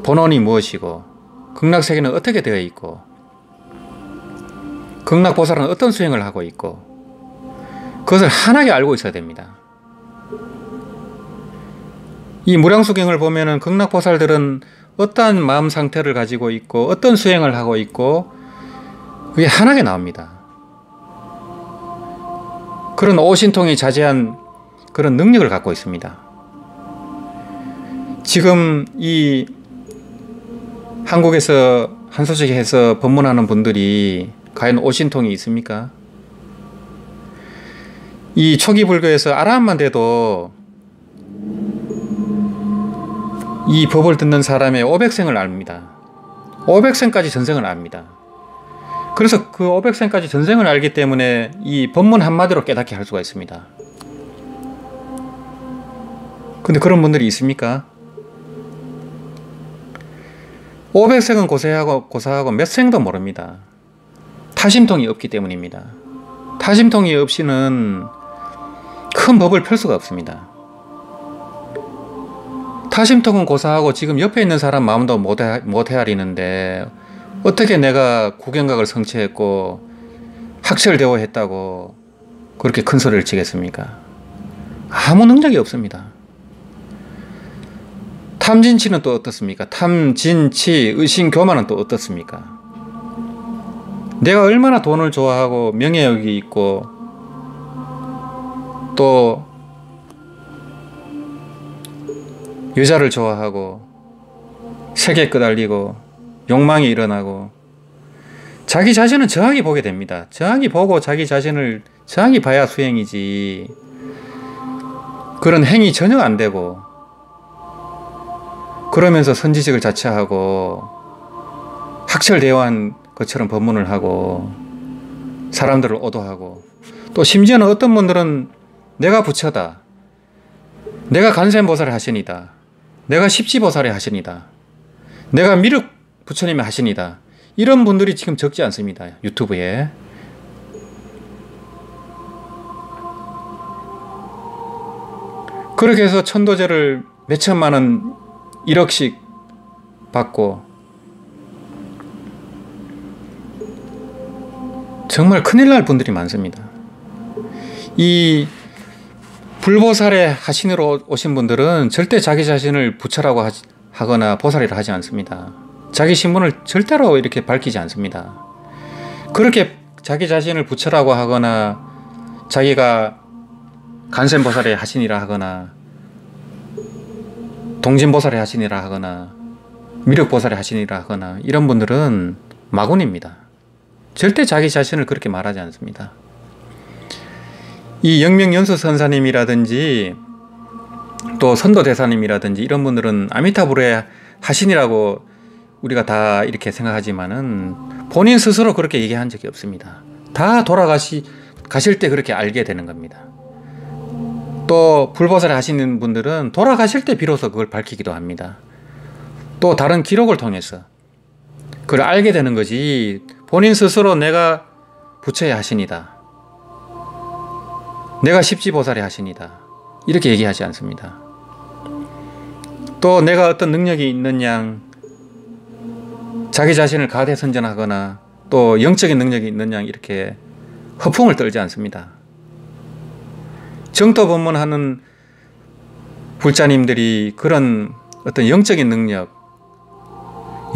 본원이 무엇이고 극락세계는 어떻게 되어 있고 극락보살은 어떤 수행을 하고 있고 그것을 환하게 알고 있어야 됩니다. 이 무량수경을 보면은 극락보살들은 어떠한 마음 상태를 가지고 있고 어떤 수행을 하고 있고 그게 환하게 나옵니다. 그런 오신통이 자제한 그런 능력을 갖고 있습니다. 지금 이 한국에서 한소식해서 법문하는 분들이 과연 오신통이 있습니까? 이 초기 불교에서 아라함만 돼도 이 법을 듣는 사람의 500생을 압니다. 500생까지 전생을 압니다. 그래서 그 500생까지 전생을 알기 때문에 이 법문 한마디로 깨닫게 할 수가 있습니다. 근데 그런 분들이 있습니까? 500생은 고사하고 몇 생도 모릅니다. 타심통이 없기 때문입니다. 타심통이 없이는 큰 법을 펼 수가 없습니다. 타심통은 고사하고 지금 옆에 있는 사람 마음도 못 헤아리는데 어떻게 내가 구경각을 성취했고 학철대오했다고 그렇게 큰 소리를 치겠습니까? 아무 능력이 없습니다. 탐진치는 또 어떻습니까? 탐진치, 의심교만은 또 어떻습니까? 내가 얼마나 돈을 좋아하고 명예욕이 있고 또 여자를 좋아하고 세계에 끄달리고 욕망이 일어나고 자기 자신은 정확히 보게 됩니다. 정확히 보고 자기 자신을 정확히 봐야 수행이지 그런 행위 전혀 안 되고 그러면서 선지식을 자처하고 학철대오한 것처럼 법문을 하고 사람들을 오도하고 또 심지어는 어떤 분들은 내가 부처다, 내가 간센보살의 하신이다, 내가 십지보살의 하신이다, 내가 미륵 부처님의 하신이다, 이런 분들이 지금 적지 않습니다. 유튜브에. 그렇게 해서 천도제를 몇 천만 원 1억씩 받고 정말 큰일 날 분들이 많습니다. 이 불보살의 하신으로 오신 분들은 절대 자기 자신을 부처라고 하거나 보살이라 하지 않습니다. 자기 신분을 절대로 이렇게 밝히지 않습니다. 그렇게 자기 자신을 부처라고 하거나 자기가 간센보살의 하신이라 하거나 동진보살의 하신이라 하거나 미륵보살의 하신이라 하거나 이런 분들은 마군입니다. 절대 자기 자신을 그렇게 말하지 않습니다. 이 영명연수선사님이라든지 또 선도대사님이라든지 이런 분들은 아미타불의 하신이라고 우리가 다 이렇게 생각하지만은 본인 스스로 그렇게 얘기한 적이 없습니다. 다 가실 때 그렇게 알게 되는 겁니다. 또 불보살을 하시는 분들은 돌아가실 때 비로소 그걸 밝히기도 합니다. 또 다른 기록을 통해서 그걸 알게 되는 거지 본인 스스로 내가 부처의 하신이다, 내가 십지보살의 하신이다 이렇게 얘기하지 않습니다. 또 내가 어떤 능력이 있는 양 자기 자신을 가대선전하거나 또 영적인 능력이 있는 양 이렇게 허풍을 떨지 않습니다. 정토법문하는 불자님들이 그런 어떤 영적인 능력,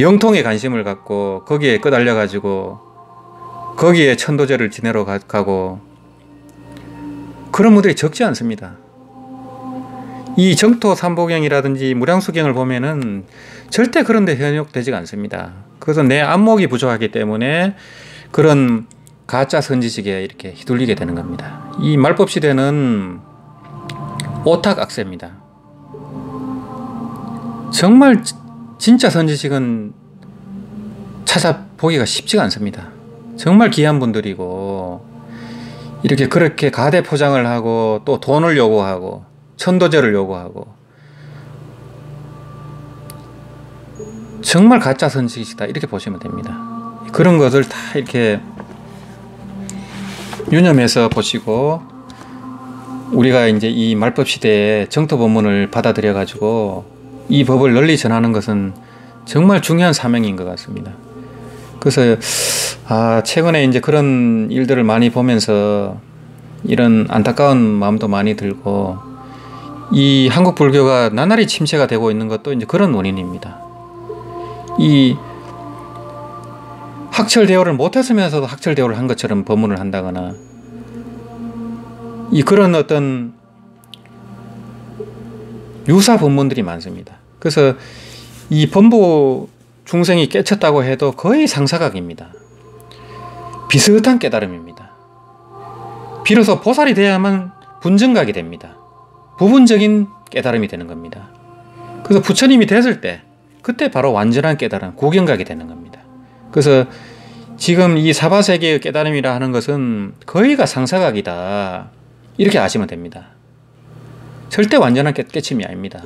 영통에 관심을 갖고 거기에 끄달려 가지고 거기에 천도제를 지내러 가고 그런 분들이 적지 않습니다. 이 정토 삼보경이라든지 무량수경을 보면은 절대 그런 데 현혹되지가 않습니다. 그래서 내 안목이 부족하기 때문에 그런 가짜 선지식에 이렇게 휘둘리게 되는 겁니다. 이 말법시대는 오탁악세입니다. 정말 진짜 선지식은 찾아보기가 쉽지가 않습니다. 정말 귀한 분들이고 이렇게 그렇게 가대 포장을 하고 또 돈을 요구하고 천도제를 요구하고 정말 가짜 선지식이다 이렇게 보시면 됩니다. 그런 것을 다 이렇게 유념해서 보시고 우리가 이제 이 말법 시대에 정토 법문을 받아들여 가지고 이 법을 널리 전하는 것은 정말 중요한 사명인 것 같습니다. 그래서 최근에 이제 그런 일들을 많이 보면서 이런 안타까운 마음도 많이 들고 이 한국 불교가 나날이 침체가 되고 있는 것도 이제 그런 원인입니다. 이 학철 대오를 못했으면서도 학철 대오를 한 것처럼 법문을 한다거나 이 그런 어떤 유사 법문들이 많습니다. 그래서 이 범부 중생이 깨쳤다고 해도 거의 상사각입니다. 비슷한 깨달음입니다. 비로소 보살이 돼야만 분정각이 됩니다. 부분적인 깨달음이 되는 겁니다. 그래서 부처님이 됐을 때 그때 바로 완전한 깨달음, 고경각이 되는 겁니다. 그래서 지금 이 사바세계의 깨달음이라 하는 것은 거의가 상사각이다 이렇게 아시면 됩니다. 절대 완전한 깨침이 아닙니다.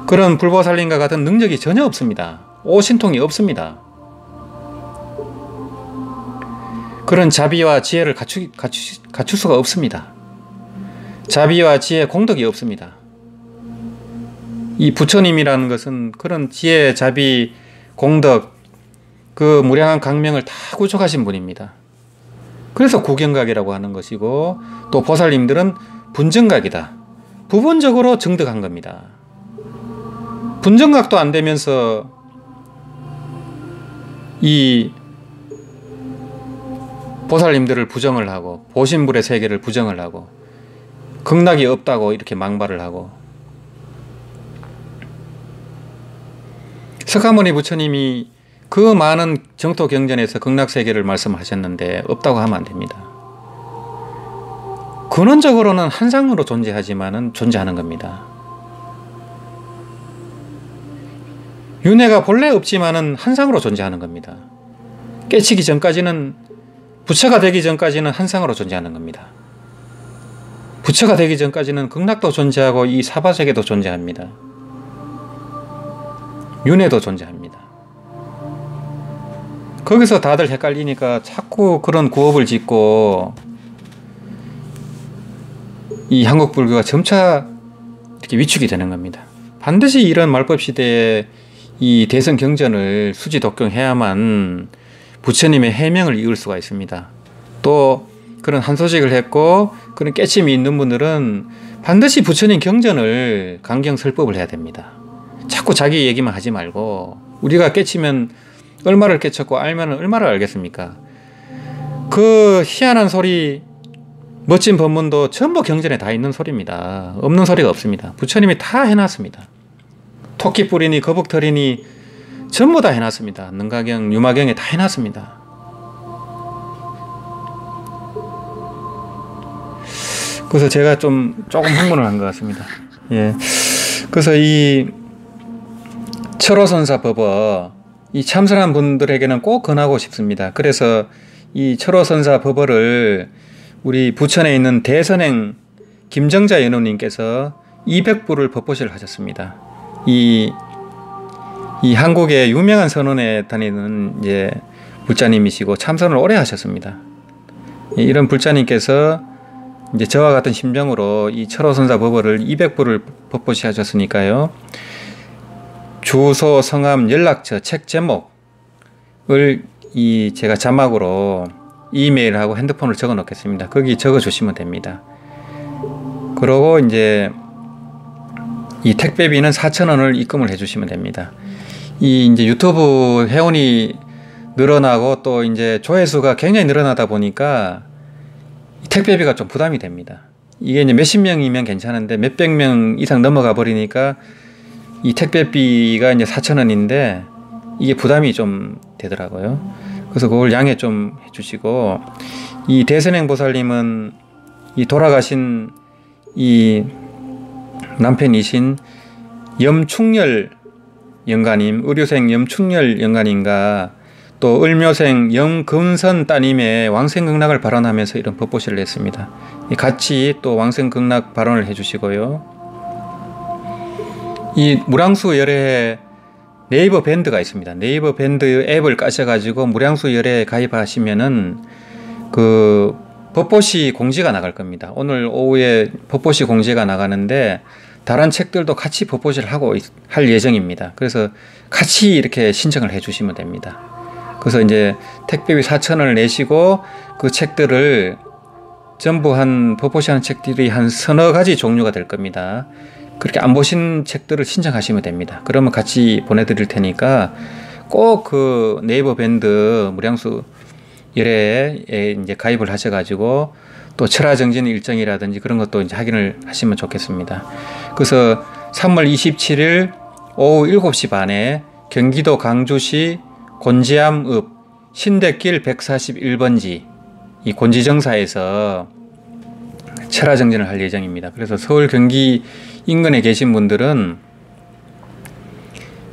그런 불보살님과 같은 능력이 전혀 없습니다. 오신통이 없습니다. 그런 자비와 지혜를 갖출 수가 없습니다. 자비와 지혜 공덕이 없습니다. 이 부처님이라는 것은 그런 지혜, 자비, 공덕, 그 무량한 강명을 다 구축하신 분입니다. 그래서 구경각이라고 하는 것이고 또 보살님들은 분정각이다. 부분적으로 정득한 겁니다. 분정각도 안 되면서 이 보살님들을 부정을 하고 보신불의 세계를 부정을 하고 극락이 없다고 이렇게 망발을 하고 석가모니 부처님이 그 많은 정토 경전에서 극락세계를 말씀하셨는데 없다고 하면 안 됩니다. 근원적으로는 한상으로 존재하지만은 존재하는 겁니다. 윤회가 본래 없지만은 한상으로 존재하는 겁니다. 깨치기 전까지는 부처가 되기 전까지는 한상으로 존재하는 겁니다. 부처가 되기 전까지는 극락도 존재하고 이 사바세계도 존재합니다. 윤회도 존재합니다. 거기서 다들 헷갈리니까 자꾸 그런 구업을 짓고 이 한국 불교가 점차 이렇게 위축이 되는 겁니다. 반드시 이런 말법 시대에 이 대성 경전을 수지 독경해야만 부처님의 해명을 이을 수가 있습니다. 또 그런 한소식을 했고 그런 깨침이 있는 분들은 반드시 부처님 경전을 강경 설법을 해야 됩니다. 자꾸 자기 얘기만 하지 말고 우리가 깨치면 얼마를 깨쳤고 알면 얼마를 알겠습니까? 그 희한한 소리, 멋진 법문도 전부 경전에 다 있는 소리입니다. 없는 소리가 없습니다. 부처님이 다 해놨습니다. 토끼뿔이니 거북털이니 전부 다 해놨습니다. 능가경, 유마경에 다 해놨습니다. 그래서 제가 조금 흥분을 한 것 같습니다. 예. 그래서 이 철호선사 법어 이 참선한 분들에게는 꼭 권하고 싶습니다. 그래서 이 철호선사 법어를 우리 부천에 있는 대선행 김정자 연호님께서 200부를 법보시를 하셨습니다. 이 한국의 유명한 선원에 다니는 이제 불자님이시고 참선을 오래 하셨습니다. 이런 불자님께서 이제 저와 같은 심정으로 이 철호선사 법어를 200부를 법보시 하셨으니까요. 주소, 성함, 연락처, 책 제목을 제가 자막으로 이메일하고 핸드폰을 적어 놓겠습니다. 거기 적어 주시면 됩니다. 그러고 이제 이 택배비는 4,000원을 입금을 해 주시면 됩니다. 이제 유튜브 회원이 늘어나고 또 이제 조회수가 굉장히 늘어나다 보니까 택배비가 좀 부담이 됩니다. 이게 이제 몇십 명이면 괜찮은데 몇백 명 이상 넘어가 버리니까 이 택배비가 이제 4,000원인데 이게 부담이 좀 되더라고요. 그래서 그걸 양해 좀 해주시고 이 대선행 보살님은 이 돌아가신 이 남편이신 염충렬 영가님, 의료생 염충렬 영가님과 또 을묘생 영금선 따님의 왕생극락을 발언하면서 이런 법보시를 냈습니다. 같이 또 왕생극락 발언을 해주시고요. 이 무량수 열애 네이버 밴드가 있습니다. 네이버 밴드 앱을 까셔가지고 무량수 열애에 가입하시면은 그 법보시 공지가 나갈 겁니다. 오늘 오후에 법보시 공지가 나가는데 다른 책들도 같이 법보시를 하고 할 예정입니다. 그래서 같이 이렇게 신청을 해주시면 됩니다. 그래서 이제 택배비 4,000원을 내시고 그 책들을 전부 한 법보시하는 책들이 한 서너 가지 종류가 될 겁니다. 그렇게 안 보신 책들을 신청하시면 됩니다. 그러면 같이 보내드릴 테니까 꼭 그 네이버 밴드 무량수 열애에 이제 가입을 하셔가지고 또 철화정진 일정이라든지 그런 것도 이제 확인을 하시면 좋겠습니다. 그래서 3월 27일 오후 7시 반에 경기도 강주시 곤지암읍 신대길 141번지 이 곤지정사에서 철화정진을 할 예정입니다. 그래서 서울 경기 인근에 계신 분들은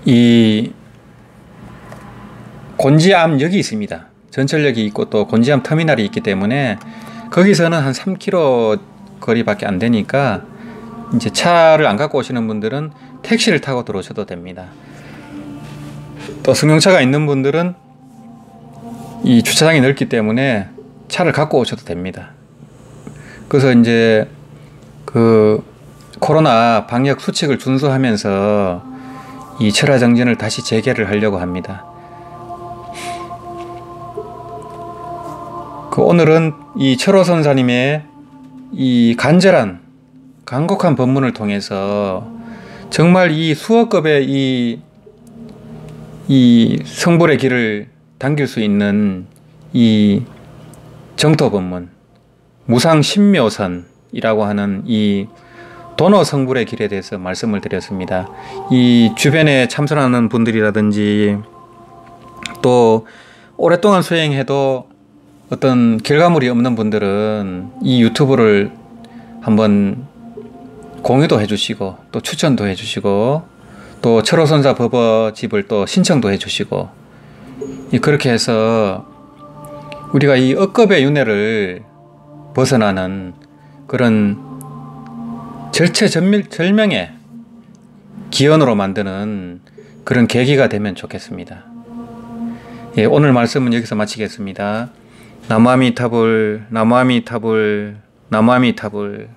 이 곤지암역이 있습니다. 전철역이 있고 또 곤지암 터미널이 있기 때문에 거기서는 한 3km 거리밖에 안 되니까 이제 차를 안 갖고 오시는 분들은 택시를 타고 들어오셔도 됩니다. 또 승용차가 있는 분들은 이 주차장이 넓기 때문에 차를 갖고 오셔도 됩니다. 그래서 이제 그 코로나 방역 수칙을 준수하면서 이 철화정진을 다시 재개를 하려고 합니다. 그 오늘은 이 철호선사님의 이 간절한 간곡한 법문을 통해서 정말 이 수억급의 이 성불의 길을 당길 수 있는 이 정토 법문, 무상신묘선이라고 하는 이 도노 성불의 길에 대해서 말씀을 드렸습니다. 이 주변에 참선하는 분들이라든지 또 오랫동안 수행해도 어떤 결과물이 없는 분들은 이 유튜브를 한번 공유도 해주시고 또 추천도 해주시고 또 철호선사 법어집을 또 신청도 해주시고 그렇게 해서 우리가 이 억겁의 윤회를 벗어나는 그런 절체절명의 기원으로 만드는 그런 계기가 되면 좋겠습니다. 예, 오늘 말씀은 여기서 마치겠습니다. 나무아미타불, 나무아미타불, 나무아미타불.